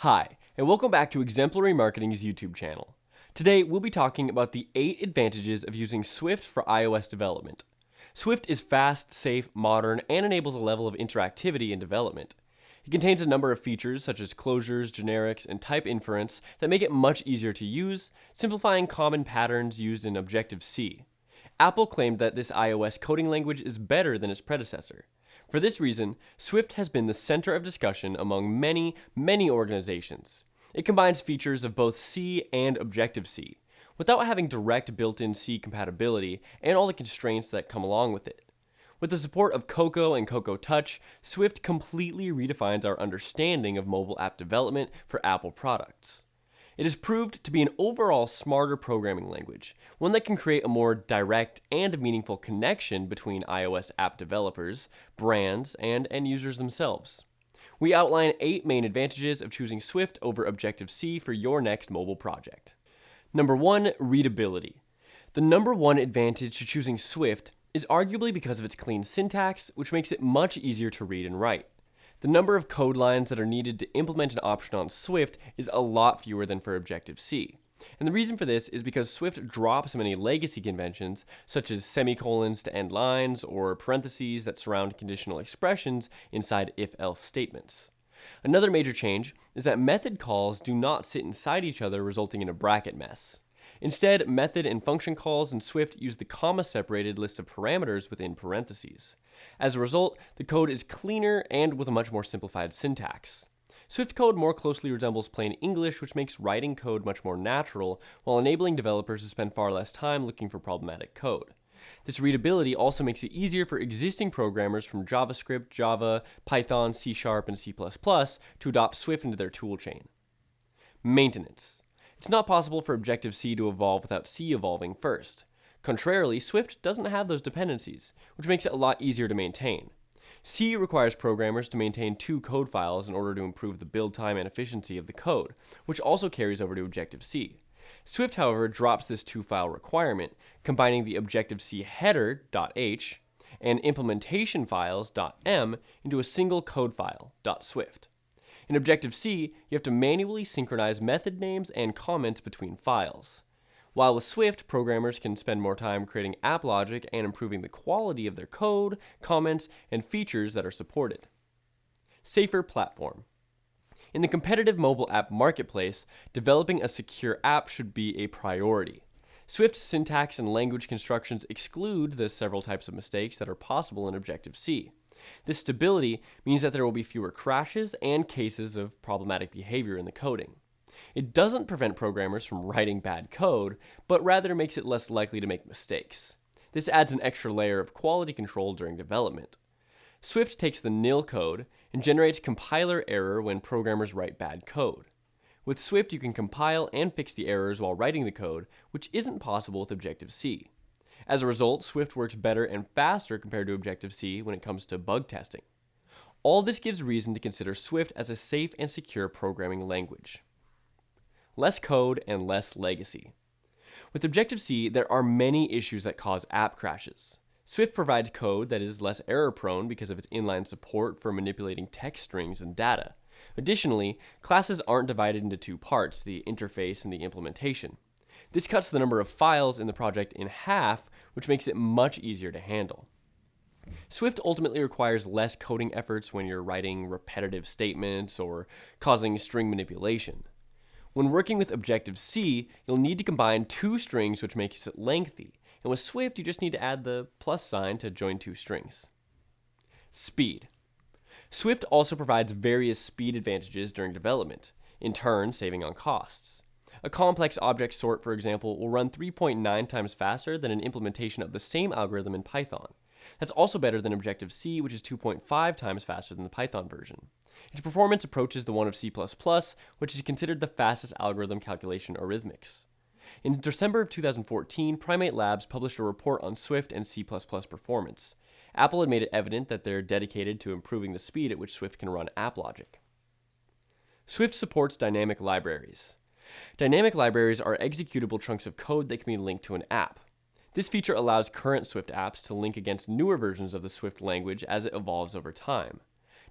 Hi, and welcome back to Exemplary Marketing's YouTube channel. Today, we'll be talking about the 8 advantages of using Swift for iOS development. Swift is fast, safe, modern, and enables a level of interactivity in development. It contains a number of features such as closures, generics, and type inference that make it much easier to use, simplifying common patterns used in Objective-C. Apple claimed that this iOS coding language is better than its predecessor. For this reason, Swift has been the center of discussion among many organizations. It combines features of both C and Objective-C, without having direct built-in C compatibility and all the constraints that come along with it. With the support of Cocoa and Cocoa Touch, Swift completely redefines our understanding of mobile app development for Apple products. It has proved to be an overall smarter programming language, one that can create a more direct and meaningful connection between iOS app developers, brands, and end users themselves. We outline 8 main advantages of choosing Swift over Objective-C for your next mobile project. Number 1, readability. The number 1 advantage to choosing Swift is arguably because of its clean syntax, which makes it much easier to read and write. The number of code lines that are needed to implement an option on Swift is a lot fewer than for Objective-C. And the reason for this is because Swift drops many legacy conventions, such as semicolons to end lines or parentheses that surround conditional expressions inside if-else statements. Another major change is that method calls do not sit inside each other, resulting in a bracket mess. Instead, method and function calls in Swift use the comma-separated list of parameters within parentheses. As a result, the code is cleaner and with a much more simplified syntax. Swift code more closely resembles plain English, which makes writing code much more natural, while enabling developers to spend far less time looking for problematic code. This readability also makes it easier for existing programmers from JavaScript, Java, Python, C#, and C++ to adopt Swift into their toolchain. Maintenance. It's not possible for Objective-C to evolve without C evolving first. Contrarily, Swift doesn't have those dependencies, which makes it a lot easier to maintain. C requires programmers to maintain 2 code files in order to improve the build time and efficiency of the code, which also carries over to Objective-C. Swift, however, drops this 2-file requirement, combining the Objective-C header.h and implementation files.m into a single code file, .swift. In Objective-C, you have to manually synchronize method names and comments between files. While with Swift, programmers can spend more time creating app logic and improving the quality of their code, comments, and features that are supported. Safer platform. In the competitive mobile app marketplace, developing a secure app should be a priority. Swift's syntax and language constructions exclude the several types of mistakes that are possible in Objective-C. This stability means that there will be fewer crashes and cases of problematic behavior in the coding. It doesn't prevent programmers from writing bad code, but rather makes it less likely to make mistakes. This adds an extra layer of quality control during development. Swift takes the nil code and generates compiler error when programmers write bad code. With Swift, you can compile and fix the errors while writing the code, which isn't possible with Objective-C. As a result, Swift works better and faster compared to Objective-C when it comes to bug testing. All this gives reason to consider Swift as a safe and secure programming language. Less code and less legacy. With Objective-C, there are many issues that cause app crashes. Swift provides code that is less error-prone because of its inline support for manipulating text strings and data. Additionally, classes aren't divided into 2 parts, the interface and the implementation. This cuts the number of files in the project in half, which makes it much easier to handle. Swift ultimately requires less coding efforts when you're writing repetitive statements or causing string manipulation. When working with Objective-C, you'll need to combine 2 strings, which makes it lengthy. And with Swift, you just need to add the plus sign to join 2 strings. Speed. Swift also provides various speed advantages during development, in turn saving on costs. A complex object sort, for example, will run 3.9 times faster than an implementation of the same algorithm in Python. That's also better than Objective-C, which is 2.5 times faster than the Python version. Its performance approaches the one of C++, which is considered the fastest algorithm calculation arithmetics. In December of 2014, Primate Labs published a report on Swift and C++ performance. Apple had made it evident that they're dedicated to improving the speed at which Swift can run app logic. Swift supports dynamic libraries. Dynamic libraries are executable chunks of code that can be linked to an app. This feature allows current Swift apps to link against newer versions of the Swift language as it evolves over time.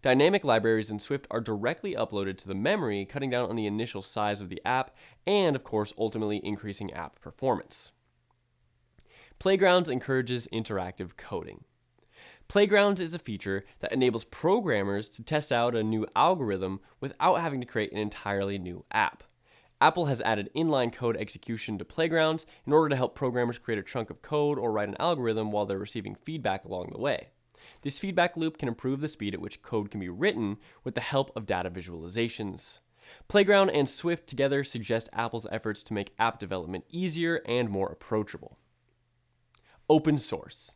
Dynamic libraries in Swift are directly uploaded to the memory, cutting down on the initial size of the app and, of course, ultimately increasing app performance. Playgrounds encourages interactive coding. Playgrounds is a feature that enables programmers to test out a new algorithm without having to create an entirely new app. Apple has added inline code execution to Playgrounds in order to help programmers create a chunk of code or write an algorithm while they're receiving feedback along the way. This feedback loop can improve the speed at which code can be written with the help of data visualizations. Playground and Swift together suggest Apple's efforts to make app development easier and more approachable. Open source.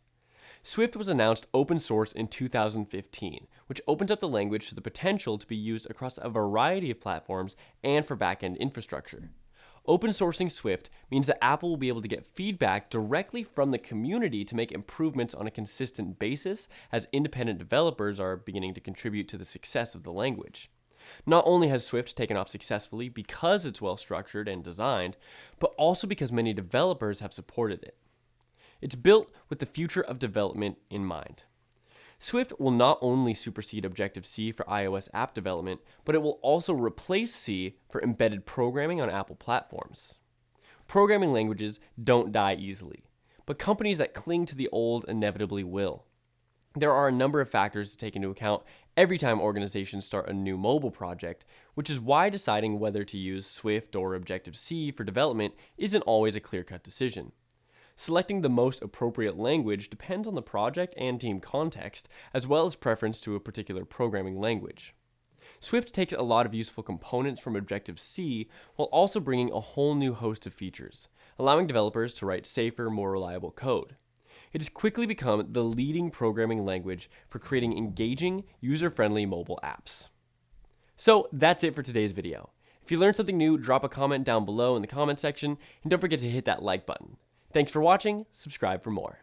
Swift was announced open source in 2015, which opens up the language to the potential to be used across a variety of platforms and for back-end infrastructure. Open sourcing Swift means that Apple will be able to get feedback directly from the community to make improvements on a consistent basis as independent developers are beginning to contribute to the success of the language. Not only has Swift taken off successfully because it's well structured and designed, but also because many developers have supported it. It's built with the future of development in mind. Swift will not only supersede Objective-C for iOS app development, but it will also replace C for embedded programming on Apple platforms. Programming languages don't die easily, but companies that cling to the old inevitably will. There are a number of factors to take into account every time organizations start a new mobile project, which is why deciding whether to use Swift or Objective-C for development isn't always a clear-cut decision. Selecting the most appropriate language depends on the project and team context, as well as preference to a particular programming language. Swift takes a lot of useful components from Objective-C while also bringing a whole new host of features, allowing developers to write safer, more reliable code. It has quickly become the leading programming language for creating engaging, user-friendly mobile apps. So that's it for today's video. If you learned something new, drop a comment down below in the comment section, and don't forget to hit that like button. Thanks for watching, subscribe for more.